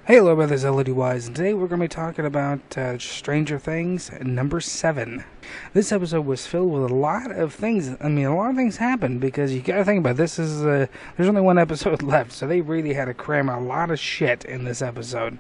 Hey, hello, brothers, ep7-LODWise, and today we're going to be talking about Stranger Things number 7. This episode was filled with a lot of things. A lot of things happened because you got to think about it. This is there's only one episode left, so they really had to cram a lot of shit in this episode.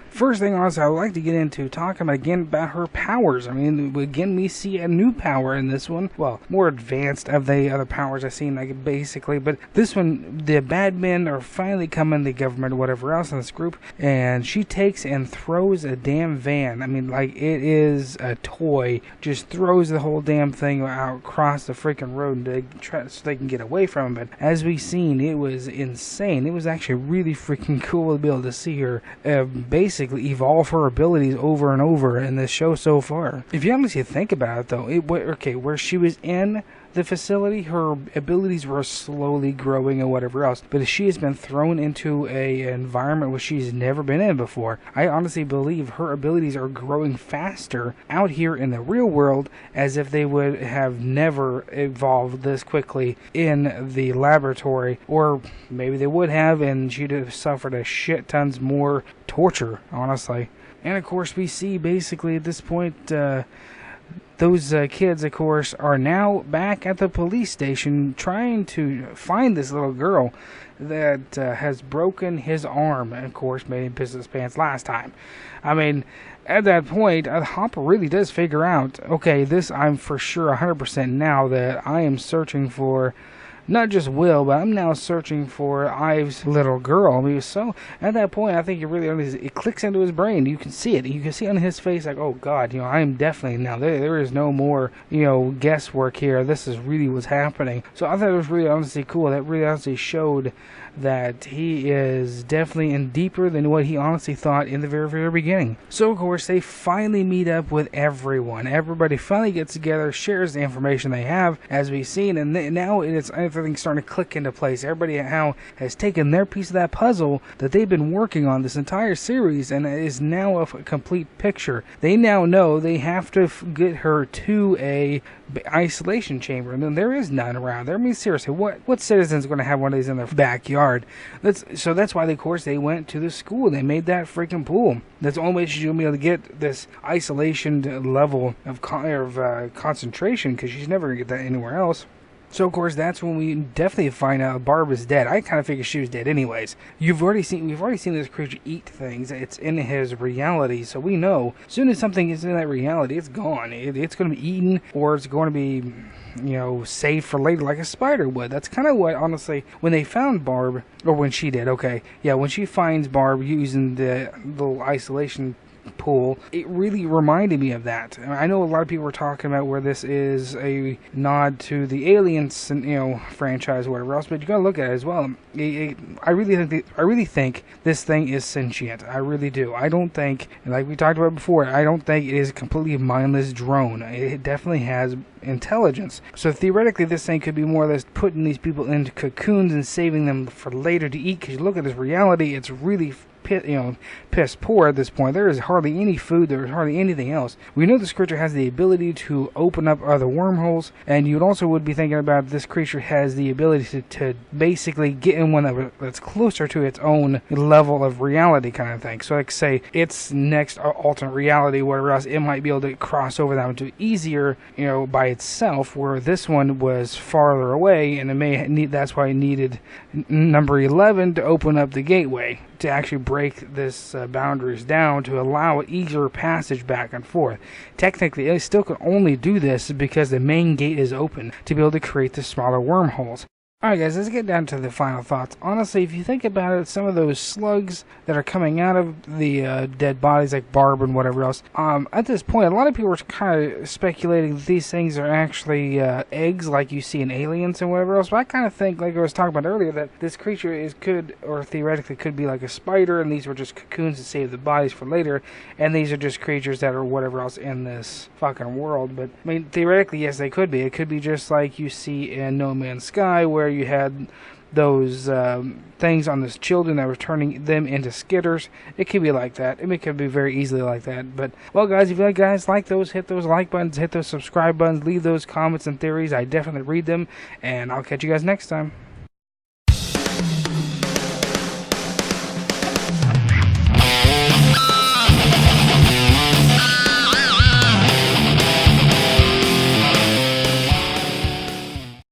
First thing, honestly, I would like to get into talking about her powers. Again, we see a new power in this one. Well, more advanced of the other powers I've seen, basically. But this one, the bad men are finally coming, the government or whatever else in this group, and she takes and throws a damn van. It is a toy. Just throws the whole damn thing out across the freaking road so they can get away from it. But as we've seen, it was insane. It was actually really freaking cool to be able to see her basically evolve her abilities over and over in this show so far. If you honestly think about it, though, where she was in the facility, her abilities were slowly growing and whatever else. But she has been thrown into an environment where she's never been in before. I honestly believe her abilities are growing faster out here in the real world, as if they would have never evolved this quickly in the laboratory. Or maybe they would have, and she'd have suffered a shit tons more torture, honestly. And of course, we see basically at this point, those kids, of course, are now back at the police station trying to find this little girl that has broken his arm, and of course made him piss his pants last time. At that point, Hopper really does figure out, okay, this I'm for sure 100% now that I am searching for not just Will, but I'm now searching for Ive's little girl. So at that point, I think it clicks into his brain. You can see it. You can see on his face, like, oh God, I am definitely now. There is no more, guesswork here. This is really what's happening. So I thought it was really honestly cool. That really honestly showed that he is definitely in deeper than what he honestly thought in the very, very beginning. So, of course, they finally meet up with everyone. Everybody finally gets together, shares the information they have, as we've seen, and now everything's starting to click into place. Everybody now has taken their piece of that puzzle that they've been working on this entire series, and it is now a complete picture. They now know they have to get her to a isolation chamber, and then there is none around there. Seriously, what citizen's going to have one of these in their backyard? So that's why, of course, they went to the school. They made that freaking pool. That's the only way she's going to be able to get this isolation level of concentration, because she's never going to get that anywhere else. So, of course, that's when we definitely find out Barb is dead. I kind of figured she was dead anyways. We've already seen this creature eat things. It's in his reality, so we know as soon as something is in that reality, it's gone. It's going to be eaten, or it's going to be, saved for later, like a spider would. That's kind of what, honestly, when they found Barb, or when she did, when she finds Barb using the little isolation pool, it really reminded me of that. I know a lot of people were talking about where this is a nod to the Aliens, franchise or whatever else, but you gotta look at it as well. I really think this thing is sentient. I really do. I don't think, like we talked about before, I don't think it is a completely mindless drone. It definitely has intelligence. So theoretically, this thing could be more or less putting these people into cocoons and saving them for later to eat. Because you look at this reality, it's really piss poor at this point. There is hardly any food. There is hardly anything else. We know this creature has the ability to open up other wormholes, and you also would be thinking about this creature has the ability to basically get in one that's closer to its own level of reality, kind of thing. So, like, say its next alternate reality, whatever else, it might be able to cross over that one to easier, by itself, where this one was farther away, and that's why it needed number 11 to open up the gateway to actually break this boundaries down to allow easier passage back and forth. Technically, it still can only do this because the main gate is open to be able to create the smaller wormholes. Alright guys, let's get down to the final thoughts. Honestly, if you think about it, some of those slugs that are coming out of the dead bodies, like Barb and whatever else, at this point, a lot of people are kind of speculating that these things are actually eggs like you see in Aliens and whatever else, but I kind of think, like I was talking about earlier, that this creature could theoretically could be like a spider, and these were just cocoons to save the bodies for later, and these are just creatures that are whatever else in this fucking world. But, theoretically, yes, they could be. It could be just like you see in No Man's Sky, where you had those things on the children that were turning them into skitters. It could be like that. It could be very easily like that. But, well, guys, if you guys like those, hit those like buttons, hit those subscribe buttons, leave those comments and theories. I definitely read them, and I'll catch you guys next time.